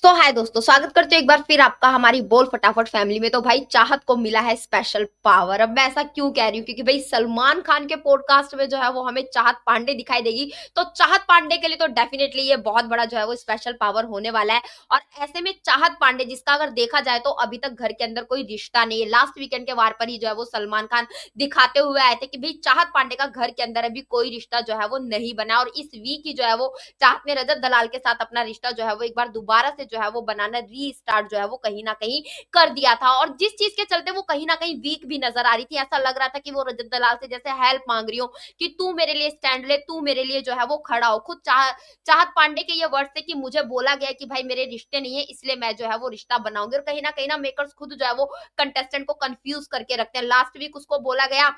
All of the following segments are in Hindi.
हाय दोस्तों, स्वागत करते हो एक बार फिर आपका हमारी बोल फटाफट फैमिली में। तो भाई चाहत को मिला है स्पेशल पावर। अब मैं ऐसा क्यों कह रही हूँ, क्योंकि भाई सलमान खान के पॉडकास्ट में जो है वो हमें चाहत पांडे दिखाई देगी। तो चाहत पांडे के लिए तो डेफिनेटली ये बहुत बड़ा जो है वो स्पेशल पावर होने वाला है। और ऐसे में चाहत पांडे, जिसका अगर देखा जाए तो अभी तक घर के अंदर कोई रिश्ता नहीं है। लास्ट वीकेंड के वार पर ही जो है वो सलमान खान दिखाते हुए आए थे कि भाई चाहत पांडे का घर के अंदर अभी कोई रिश्ता जो है वो नहीं बना। और इस वीक ही जो है वो चाहत ने रजत दलाल के साथ अपना रिश्ता जो है वो एक बार दोबारा से जो है वो बनाना रीस्टार्ट जो है वो कहीं ना कहीं कर दिया था। और जिस चीज के चलते वो कहीं ना कहीं वीक भी नजर आ रही थी, ऐसा लग रहा था कि वो रजत दलाल से जैसे हेल्प मांग रही हो कि तू मेरे लिए स्टैंड ले, तू मेरे लिए जो है वो खड़ा हो। खुद चाहत पांडे के ये वर्ड थे कि मुझे बोला गया कि भाई मेरे रिश्ते नहीं है, इसलिए मैं जो है वो रिश्ता बनाऊंगी। और कहीं ना मेकर्स खुद जो है वो कंटेस्टेंट को कंफ्यूज करके रखते हैं। लास्ट वीक उसको बोला गया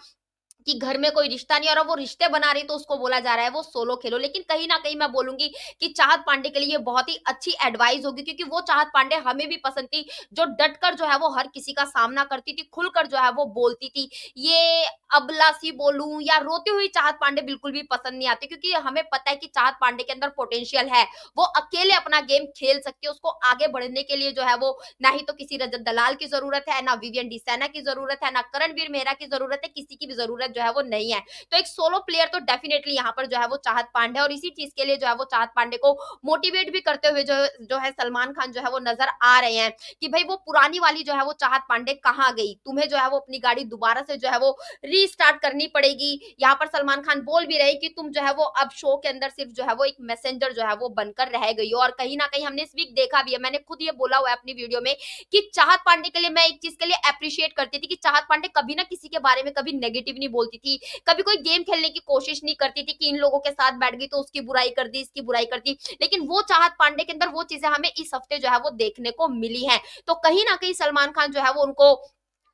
कि घर में कोई रिश्ता नहीं, और अब वो रिश्ते बना रही तो उसको बोला जा रहा है वो सोलो खेलो। लेकिन कहीं न कहीं मैं बोलूँगी कि चाहत पांडे के लिए ये बहुत ही अच्छी एडवाइस होगी, क्योंकि वो चाहत पांडे हमें भी पसंद थी, जो डटकर जो है वो हर किसी का सामना करती थी, खुलकर जो है वो बोलती थी। ये अबला-सी बोलूँ या रोती हुई चाहत पांडे बिल्कुल भी पसंद नहीं आती, क्योंकि हमें पता है कि चाहत पांडे के अंदर पोटेंशियल है। वो अकेले अपना गेम खेल सकती है, उसको आगे बढ़ने के लिए जो है वो ना ही तो किसी रजत दलाल की ज़रूरत है, ना विवियन डी सेना की ज़रूरत है, ना करणवीर मेहरा की ज़रूरत है, किसी की भी ज़रूरत जो है वो नहीं है। तो एक सोलो प्लेयर तो डेफिनिटली यहाँ पर जो है वो चाहत पांडे है। और इसी चीज़ के लिए जो है वो चाहत पांडे को मोटिवेट भी करते हुए जो है सलमान खान जो है वो नज़र आ रहे हैं कि भई वो पुरानी वाली जो है वो चाहत पांडे कहाँ गई? तुम्हें जो है वो अपनी गाड़ी दोबारा से जो है वो रीस्टार्ट करनी पड़ेगी। यहाँ पर सलमान खान बोल भी रहे हैं कि तुम जो है वो अब शो के अंदर सिर्फ जो है वो एक मैसेंजर जो है वो बनकर रह गई हो। और कहीं न कहीं हमने इस वीक देखा भी है, मैंने खुद ये बोला हुआ है अपनी वीडियो में कि चाहत पांडे के लिए मैं एक चीज़ के लिए एप्रिशिएट करती थी कि चाहत पांडे कभी ना किसी के बारे में कभी नेगेटिव नहीं बोलती थी, कभी कोई गेम खेलने की कोशिश नहीं करती थी कि इन लोगों के साथ बैठ गई तो उसकी बुराई कर दी, इसकी बुराई कर दी। लेकिन वो चाहत पांडे के अंदर वो चीज़ें हमें इस हफ्ते जो है वो देखने को मिली हैं। तो कहीं न कहीं सलमान खान जो है वो उनको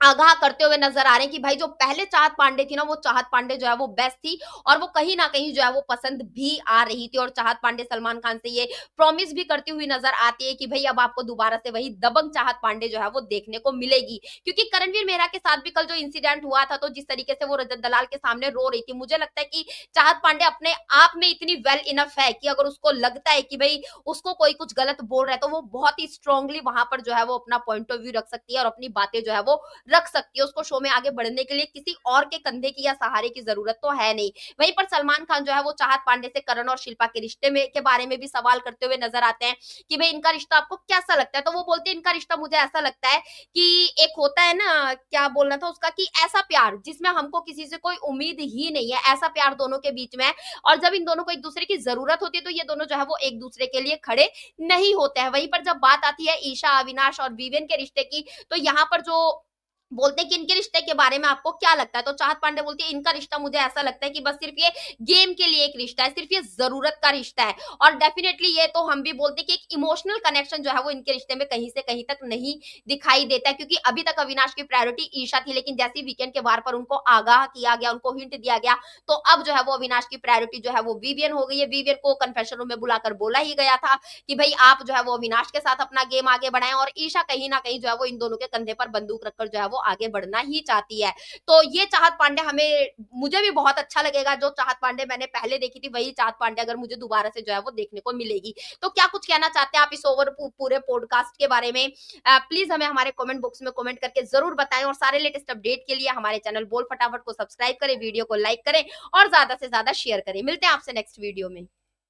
आगाह करते हुए नज़र आ रहे हैं कि भाई जो पहले चाहत पांडे थी ना, वो चाहत पांडे जो है वो बेस्ट थी। और वो कहीं न कहीं जो है वो पसंद भी आ रही थी। और चाहत पांडे सलमान खान से ये प्रॉमिस भी करती हुई नज़र आती है कि भई अब आपको दोबारा से वही दबंग चाहत पांडे जो है वो देखने को मिलेगी। क्योंकि करणवीर मेहरा के साथ भी कल जो इंसिडेंट हुआ था, तो जिस तरीके से वो रजत दलाल के सामने रो रही थी, मुझे लगता है कि चाहत पांडे अपने आप में इतनी वेल इनफ है कि अगर उसको लगता है कि भई उसको कोई कुछ गलत बोल रहा है, तो वो बहुत ही स्ट्रांगली वहाँ पर जो है वो अपना पॉइंट ऑफ व्यू रख सकती है और अपनी बातें जो है वो रख सकती है। उसको शो में आगे बढ़ने के लिए किसी और के कंधे की या सहारे की ज़रूरत तो है नहीं। वहीं पर सलमान खान जो है वो चाहत पांडे से करण और शिल्पा के रिश्ते में के बारे में भी सवाल करते हुए नज़र आते हैं कि भई इनका रिश्ता आपको कैसा लगता है? तो वो बोलते हैं इनका रिश्ता मुझे ऐसा लगता है कि एक होता है ना, क्या बोलना था उसका, कि ऐसा प्यार जिसमें हमको किसी से कोई उम्मीद ही नहीं है, ऐसा प्यार दोनों के बीच में है। और जब इन दोनों को एक-दूसरे की ज़रूरत होती है, तो ये दोनों जो है वो एक-दूसरे के लिए खड़े नहीं होते हैं। वहीं पर जब बात आती है ईशा, अविनाश और विवेन के रिश्ते की, तो यहाँ पर जो बोलते हैं कि इनके रिश्ते के बारे में आपको क्या लगता है? तो चाहत पांडे बोलती है इनका रिश्ता मुझे ऐसा लगता है कि बस सिर्फ़ ये गेम के लिए एक रिश्ता है, सिर्फ़ ये ज़रूरत का रिश्ता है। और डेफ़िनेटली ये तो हम भी बोलते हैं कि एक इमोशनल कनेक्शन जो है वो इनके रिश्ते में कहीं से कहीं तक नहीं दिखाई देता है, क्योंकि अभी तक अविनाश की प्रायोरिटी ईशा थी, लेकिन जैसे ही वीकेंड के वार पर उनको आगाह किया गया, उनको हिंट दिया गया, तो अब जो है वो अविनाश की प्रायोरिटी जो है वो विवियन हो गई है। विवियन को कन्फेशन रूम में बुलाकर बोला ही गया था कि भई आप जो है वो अविनाश के साथ अपना गेम आगे बढ़ाएँ, और ईशा कहीं न कहीं जो है वो इन दोनों के कंधे पर बंदूक रखकर जो है वो आगे बढ़ना ही चाहती है। तो ये चाहत पांडे हमें मुझे भी बहुत अच्छा लगेगा, जो चाहत पांडे मैंने पहले देखी थी, वही चाहत पांडे अगर मुझे दोबारा से जो है वो देखने को मिलेगी। तो क्या कुछ कहना चाहते हैं आप इस पूरे पॉडकास्ट के बारे में? प्लीज़ हमें हमारे कमेंट बॉक्स में कमेंट करके ज़रूर बताएँ, और सारे लेटेस्ट अपडेट के लिए हमारे चैनल बोल फटाफट को सब्सक्राइब करें, वीडियो को लाइक करें और ज़्यादा से ज़्यादा शेयर करें। मिलते हैं आपसे नेक्स्ट वीडियो में।